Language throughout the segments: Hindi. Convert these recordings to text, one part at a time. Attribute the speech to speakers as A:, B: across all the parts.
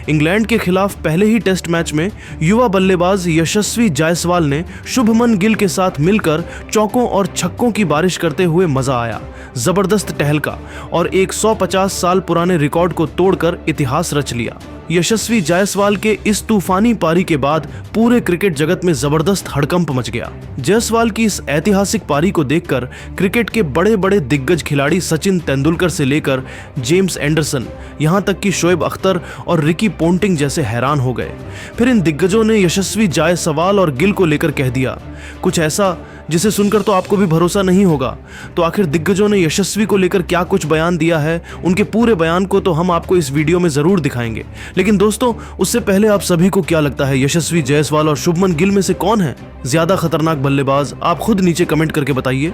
A: इंग्लैंड के खिलाफ पहले ही टेस्ट मैच में युवा बल्लेबाज यशस्वी जायसवाल ने शुभमन गिल के साथ मिलकर चौकों और छक्कों की बारिश करते हुए मजा आया। जबरदस्त टहलका और एक 150 साल पुराने रिकॉर्ड को तोड़कर इतिहास रच लिया। यशस्वी जायसवाल के इस तूफानी पारी के बाद पूरे क्रिकेट जगत में जबरदस्त हड़कंप मच गया। जायसवाल की इस ऐतिहासिक पारी को देखकर क्रिकेट के बड़े बड़े दिग्गज खिलाड़ी सचिन तेंदुलकर से लेकर जेम्स एंडरसन, यहां तक कि शोएब अख्तर और रिकी पोंटिंग जैसे हैरान हो गए। फिर इन दिग्गजों ने यशस्वी जायसवाल और गिल को लेकर कह दिया कुछ ऐसा जिसे सुनकर तो आपको भी भरोसा नहीं होगा। तो आखिर दिग्गजों ने यशस्वी को लेकर क्या कुछ बयान दिया है, उनके पूरे बयान को तो हम आपको इस वीडियो में जरूर दिखाएंगे। लेकिन दोस्तों, उससे पहले आप सभी को क्या लगता है, यशस्वी जायसवाल और शुभमन गिल में से कौन है ज्यादा खतरनाक बल्लेबाज? आप खुद नीचे कमेंट करके बताइए।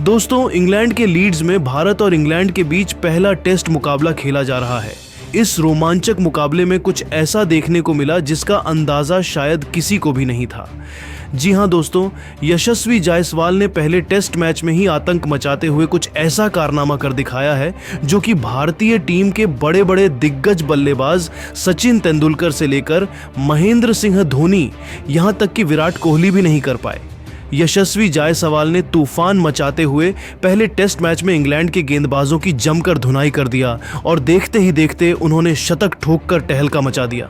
A: दोस्तों, इंग्लैंड के लीड्स में भारत और इंग्लैंड के बीच पहला टेस्ट मुकाबला खेला जा रहा है। इस रोमांचक मुकाबले में कुछ ऐसा देखने को मिला जिसका अंदाजा शायद किसी को भी नहीं था। जी हां दोस्तों, यशस्वी जायसवाल ने पहले टेस्ट मैच में ही आतंक मचाते हुए कुछ ऐसा कारनामा कर दिखाया है जो कि भारतीय टीम के बड़े बड़े दिग्गज बल्लेबाज सचिन तेंदुलकर से लेकर महेंद्र सिंह धोनी, यहां तक कि विराट कोहली भी नहीं कर पाए। यशस्वी जायसवाल ने तूफान मचाते हुए पहले टेस्ट मैच में इंग्लैंड के गेंदबाजों की जमकर धुनाई कर दिया और देखते ही देखते उन्होंने शतक ठोककर टहलका मचा दिया।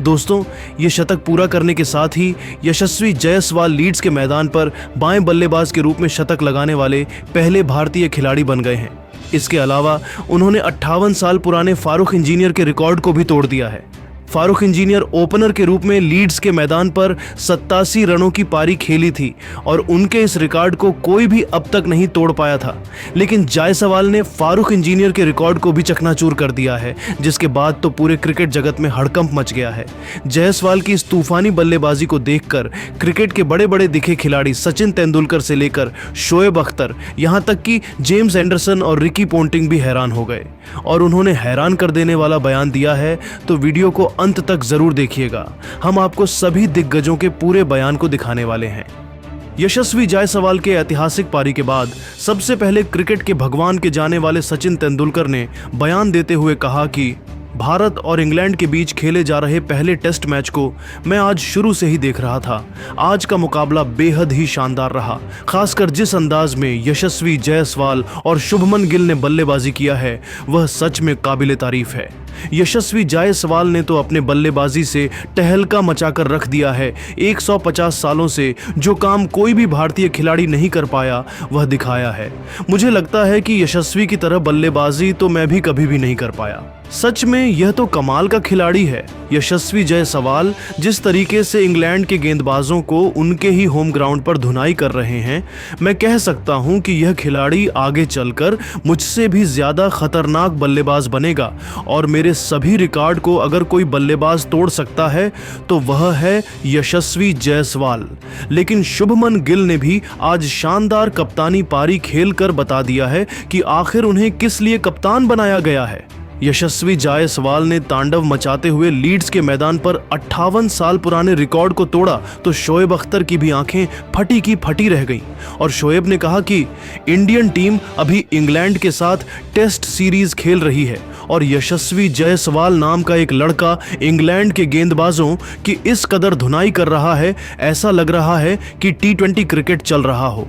A: दोस्तों, ये शतक पूरा करने के साथ ही यशस्वी जायसवाल लीड्स के मैदान पर बाएं बल्लेबाज के रूप में शतक लगाने वाले पहले भारतीय खिलाड़ी बन गए हैं। इसके अलावा उन्होंने 58 साल पुराने फारूक इंजीनियर के रिकॉर्ड को भी तोड़ दिया है। फारूक इंजीनियर ओपनर के रूप में लीड्स के मैदान पर 87 रनों की पारी खेली थी और उनके इस रिकॉर्ड को कोई भी अब तक नहीं तोड़ पाया था। लेकिन जायसवाल ने फारूक इंजीनियर के रिकॉर्ड को भी चकनाचूर कर दिया है, जिसके बाद तो पूरे क्रिकेट जगत में हड़कंप मच गया है। जायसवाल की इस तूफानी बल्लेबाजी को देखकर क्रिकेट के बड़े बड़े दिखे खिलाड़ी सचिन तेंदुलकर से लेकर शोएब अख्तर, यहाँ तक कि जेम्स एंडरसन और रिकी पोंटिंग भी हैरान हो गए और उन्होंने हैरान कर देने वाला बयान दिया है। तो वीडियो को अंत तक जरूर देखिएगा, हम आपको सभी दिग्गजों के पूरे बयान को दिखाने वाले हैं। यशस्वी जायसवाल के ऐतिहासिक पारी के बाद सबसे पहले क्रिकेट के भगवान के जाने वाले सचिन तेंदुलकर ने बयान देते हुए कहा कि भारत और इंग्लैंड के बीच खेले जा रहे पहले टेस्ट मैच को मैं आज शुरू से ही देख रहा था। आज का मुकाबला बेहद ही शानदार रहा, खासकर जिस अंदाज में यशस्वी जायसवाल और शुभमन गिल ने बल्लेबाजी किया है वह सच में काबिले तारीफ है। यशस्वी जायसवाल ने तो अपने बल्लेबाजी से टहलका मचाकर रख दिया है। 150 सालों से जो काम कोई भी भारतीय खिलाड़ी नहीं कर पाया वह दिखाया है। मुझे लगता है कि यशस्वी की तरह बल्लेबाजी तो मैं भी कभी भी नहीं कर पाया। सच में यह तो कमाल का खिलाड़ी है। यशस्वी जायसवाल जिस तरीके से इंग्लैंड के गेंदबाजों को उनके ही होम ग्राउंड पर धुनाई कर रहे हैं, मैं कह सकता हूं कि यह खिलाड़ी आगे चलकर मुझसे भी ज्यादा खतरनाक बल्लेबाज बनेगा और मेरे सभी रिकॉर्ड को अगर कोई बल्लेबाज तोड़ सकता है तो वह है यशस्वी जायसवाल। लेकिन शुभमन गिल ने भी आज शानदार कप्तानी पारी खेलकर बता दिया है कि आखिर उन्हें किस लिए कप्तान बनाया गया है। यशस्वी जायसवाल ने तांडव मचाते हुए लीड्स के मैदान पर 58 साल पुराने रिकॉर्ड को तोड़ा तो शोएब अख्तर की भी आंखें फटी की फटी रह गईं और शोएब ने कहा कि इंडियन टीम अभी इंग्लैंड के साथ टेस्ट सीरीज खेल रही है और यशस्वी जायसवाल नाम का एक लड़का इंग्लैंड के गेंदबाजों की इस कदर धुनाई कर रहा है, ऐसा लग रहा है कि T20 क्रिकेट चल रहा हो।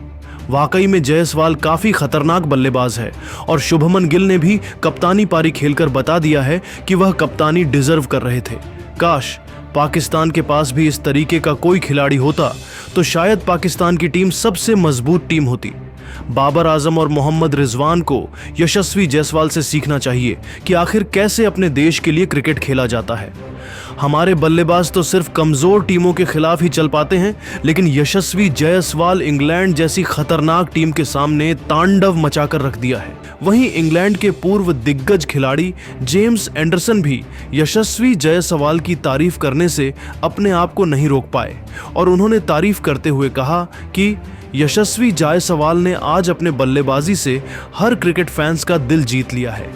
A: वाकई में जायसवाल काफी खतरनाक बल्लेबाज है और शुभमन गिल ने भी कप्तानी पारी खेलकर बता दिया है कि वह कप्तानी डिजर्व कर रहे थे। काश पाकिस्तान के पास भी इस तरीके का कोई खिलाड़ी होता तो शायद पाकिस्तान की टीम सबसे मजबूत टीम होती। बाबर आजम और मोहम्मद रिजवान को यशस्वी जायसवाल से सीखना चाहिए कि आखिर कैसे अपने देश के लिए क्रिकेट खेला जाता है। हमारे बल्लेबाज तो सिर्फ कमजोर टीमों के खिलाफ ही चल पाते हैं, लेकिन यशस्वी जायसवाल इंग्लैंड जैसी खतरनाक टीम के सामने तांडव मचाकर रख दिया है। वहीं इंग्लैंड के पूर्व दिग्गज खिलाड़ी जेम्स एंडरसन भी यशस्वी जायसवाल की तारीफ करने से अपने आप को नहीं रोक पाए और उन्होंने तारीफ करते हुए कहा कि यशस्वी जायसवाल ने आज अपने बल्लेबाजी से हर क्रिकेट फैंस का दिल जीत लिया है।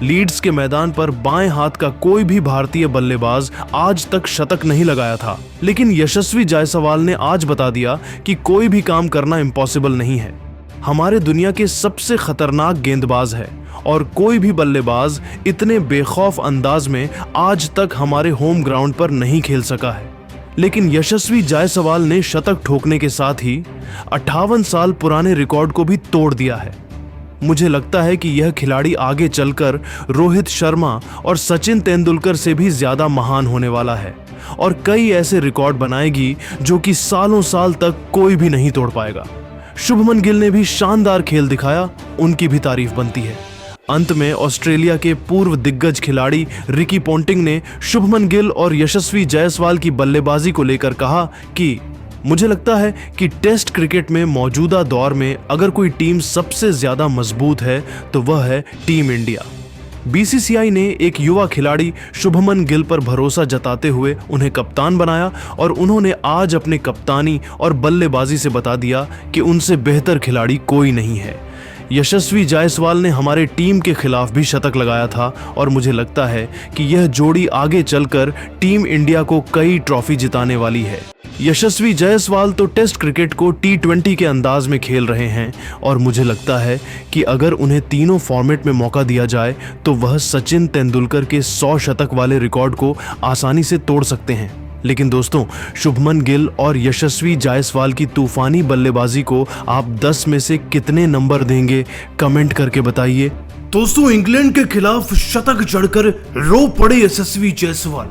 A: लीड्स के मैदान पर बाएं हाथ का कोई भी भारतीय बल्लेबाज आज तक शतक नहीं लगाया था, लेकिन यशस्वी जायसवाल ने आज बता दिया कि कोई भी काम करना इम्पॉसिबल नहीं है। हमारे दुनिया के सबसे खतरनाक गेंदबाज है और कोई भी बल्लेबाज इतने बेखौफ अंदाज में आज तक हमारे होम ग्राउंड पर नहीं खेल सका है। लेकिन यशस्वी जायसवाल ने शतक ठोकने के साथ ही 58 साल पुराने रिकॉर्ड को भी तोड़ दिया है। मुझे लगता है कि यह खिलाड़ी आगे चलकर रोहित शर्मा और सचिन तेंदुलकर से भी ज्यादा महान होने वाला है और कई ऐसे रिकॉर्ड बनाएगी जो कि सालों साल तक कोई भी नहीं तोड़ पाएगा। शुभमन गिल ने भी शानदार खेल दिखाया, उनकी भी तारीफ बनती है। अंत में ऑस्ट्रेलिया के पूर्व दिग्गज खिलाड़ी रिकी पोंटिंग ने शुभमन गिल और यशस्वी जायसवाल की बल्लेबाजी को लेकर कहा कि मुझे लगता है कि टेस्ट क्रिकेट में मौजूदा दौर में अगर कोई टीम सबसे ज्यादा मजबूत है तो वह है टीम इंडिया। बीसीसीआई ने एक युवा खिलाड़ी शुभमन गिल पर भरोसा जताते हुए उन्हें कप्तान बनाया और उन्होंने आज अपने कप्तानी और बल्लेबाजी से बता दिया कि उनसे बेहतर खिलाड़ी कोई नहीं है। यशस्वी जायसवाल ने हमारे टीम के खिलाफ भी शतक लगाया था और मुझे लगता है कि यह जोड़ी आगे चलकर टीम इंडिया को कई ट्रॉफी जिताने वाली है। यशस्वी जायसवाल तो टेस्ट क्रिकेट को T20 के अंदाज में खेल रहे हैं और मुझे लगता है कि अगर उन्हें तीनों फॉर्मेट में मौका दिया जाए तो वह सचिन तेंदुलकर के 100 शतक वाले रिकॉर्ड को आसानी से तोड़ सकते हैं। लेकिन दोस्तों, शुभमन गिल और यशस्वी जायसवाल की तूफानी बल्लेबाजी को आप 10 में से कितने नंबर देंगे, कमेंट करके बताइए।
B: दोस्तों, इंग्लैंड के खिलाफ शतक जड़कर रो पड़े यशस्वी जायसवाल।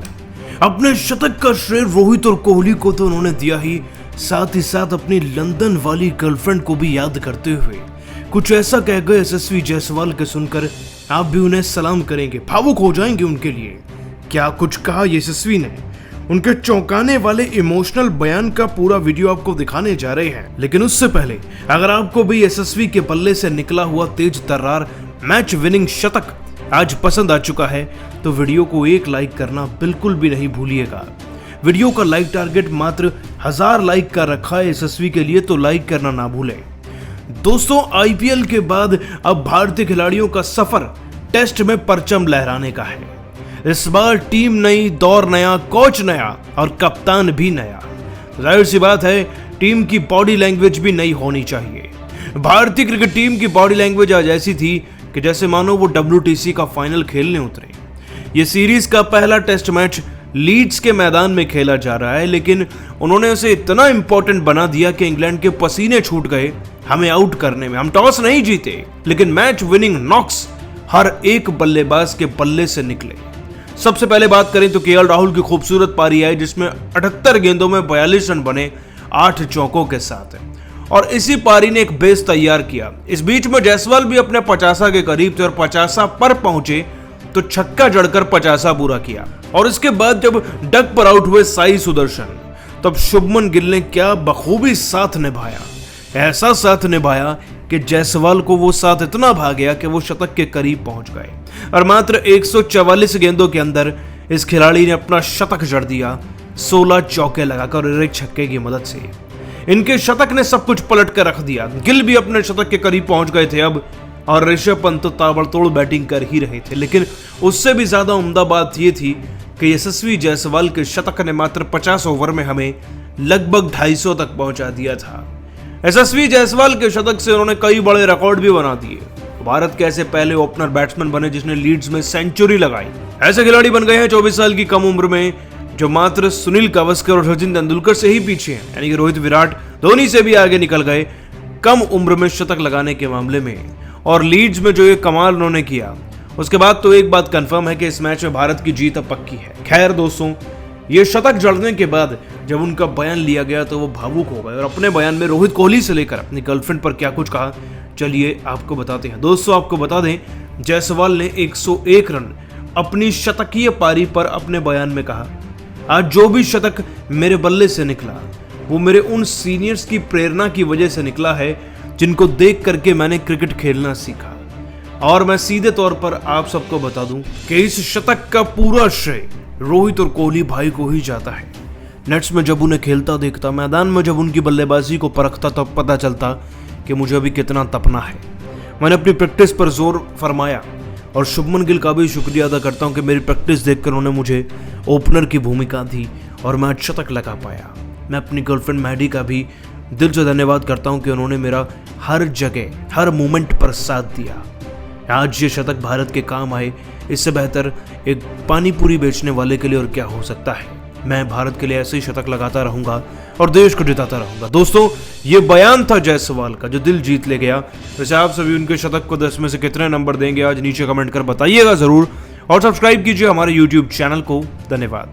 B: अपने शतक का श्रेय रोहित और कोहली को तो उन्होंने दिया ही साथ अपनी लंदन वाली गर्लफ्रेंड को भी याद करते हुए कुछ ऐसा कह गए यशस्वी जायसवाल के सुनकर आप भी उन्हें सलाम करेंगे, भावुक हो जाएंगे उनके लिए। क्या कुछ कहा यशस्वी ने, उनके चौंकाने वाले इमोशनल बयान का पूरा वीडियो आपको दिखाने जा रहे हैं। लेकिन उससे पहले अगर आपको भी यशस्वी के बल्ले से निकला हुआ तेज तर्रार मैच विनिंग शतक आज पसंद आ चुका है तो वीडियो को एक लाइक करना बिल्कुल भी नहीं भूलिएगा। वीडियो का लाइक टारगेट मात्र 1000 लाइक का रखा है यशस्वी के लिए, तो लाइक करना ना भूलें। दोस्तों, आईपीएल के बाद अब भारतीय खिलाड़ियों का सफर टेस्ट में परचम लहराने का है। इस बार टीम नई, दौर नया, कोच नया और कप्तान भी नया। जाहिर सी बात है टीम की बॉडी लैंग्वेज भी नई होनी चाहिए। भारतीय क्रिकेट टीम की बॉडी लैंग्वेज आज ऐसी थी कि जैसे मानो वो WTC का फाइनल खेलने उतरे। ये सीरीज का पहला टेस्ट मैच लीड्स के मैदान में खेला जा रहा है, लेकिन उन्होंने उसे इतना इंपॉर्टेंट बना दिया कि इंग्लैंड के पसीने छूट गए हमें आउट करने में। हम टॉस नहीं जीते, लेकिन मैच विनिंग नॉक्स हर एक बल्लेबाज के बल्ले से निकले। सबसे पहले बात करें तो केएल राहुल की खूबसूरत पारी आई जिसमें 78 गेंदों में 42 रन बने 8 चौकों के साथ, और इसी पारी ने एक बेस तैयार किया। इस बीच में जायसवाल भी अपने 50 के करीब थे और 50 पर पहुंचे तो छक्का जड़कर 50 पूरा किया। और इसके बाद जब डक पर आउट हुए साई सुदर्शन, तब शुभमन गिल ने क्या बखूबी साथ निभाया। ऐसा साथ निभाया कि जायसवाल को वो साथ इतना भा गया कि वो शतक के करीब पहुंच गए और मात्र 144 गेंदों के अंदर इस खिलाड़ी ने अपना शतक जड़ दिया 16 चौके लगाकर और एक छक्के की मदद से। इनके शतक ने सब कुछ पलट कर रख दिया। गिल भी अपने शतक के करीब पहुंच गए थे अब, और ऋषभ पंत तो ताबड़तोड़ बैटिंग कर ही रहे थे। लेकिन उससे भी ज्यादा उम्दा बात यह थी कि यशस्वी जायसवाल के शतक ने मात्र 50 ओवर में हमें लगभग 250 तक पहुंचा दिया था। यशस्वी जायसवाल के शतक से उन्होंने कई बड़े रिकॉर्ड भी बना दिए। भारत के ऐसे पहले ओपनर बैट्समैन बने जिसने लीड्स में सेंचुरी लगाई। ऐसे खिलाड़ी बन गए हैं 24 साल की कम उम्र में जो मात्र सुनील गावस्कर और सचिन तेंदुलकर से ही पीछे हैं, यानी कि रोहित, विराट, धोनी से भी आगे निकल गए कम उम्र में शतक लगाने के मामले में। और लीड्स में जो ये कमाल उन्होंने किया, उसके बाद तो एक बात कंफर्म है कि इस मैच में भारत की जीत अब पक्की है। खैर दोस्तों, ये शतक जड़ने के बाद जब उनका बयान लिया गया तो वो भावुक हो गए और अपने बयान में रोहित कोहली से लेकर अपनी गर्लफ्रेंड पर क्या कुछ कहा, चलिए आपको बताते हैं। दोस्तों, आपको बता दें, जायसवाल ने 101 रन अपनी शतकीय पारी पर अपने बयान में कहा, आज जो भी शतक मेरे बल्ले से निकला वो मेरे उन सीनियर्स की प्रेरणा की वजह से निकला है जिनको देख करके मैंने क्रिकेट खेलना सीखा। और मैं सीधे तौर पर आप सबको बता दूं कि इस शतक का पूरा श्रेय रोहित और कोहली भाई को ही जाता है। नेट्स में जब उन्हें खेलता देखता, मैदान में जब उनकी बल्लेबाजी को परखता, तब पता चलता कि मुझे अभी कितना तपना है। मैंने अपनी प्रैक्टिस पर जोर फरमाया और शुभमन गिल का भी शुक्रिया अदा करता हूं कि मेरी प्रैक्टिस देखकर उन्होंने मुझे ओपनर की भूमिका दी और मैं शतक लगा पाया। मैं अपनी गर्लफ्रेंड मैडी का भी दिल से धन्यवाद करता हूं कि उन्होंने मेरा हर जगह हर मोमेंट पर साथ दिया। आज ये शतक भारत के काम आए, इससे बेहतर एक पानी पूरी बेचने वाले के लिए और क्या हो सकता है। मैं भारत के लिए ऐसे ही शतक लगाता रहूंगा और देश को जिताता रहूंगा। दोस्तों, ये बयान था जायसवाल का जो दिल जीत ले गया। वैसे आप सभी उनके शतक को 10 में से कितने नंबर देंगे आज नीचे कमेंट कर बताइएगा जरूर, और सब्सक्राइब कीजिए हमारे YouTube चैनल को। धन्यवाद।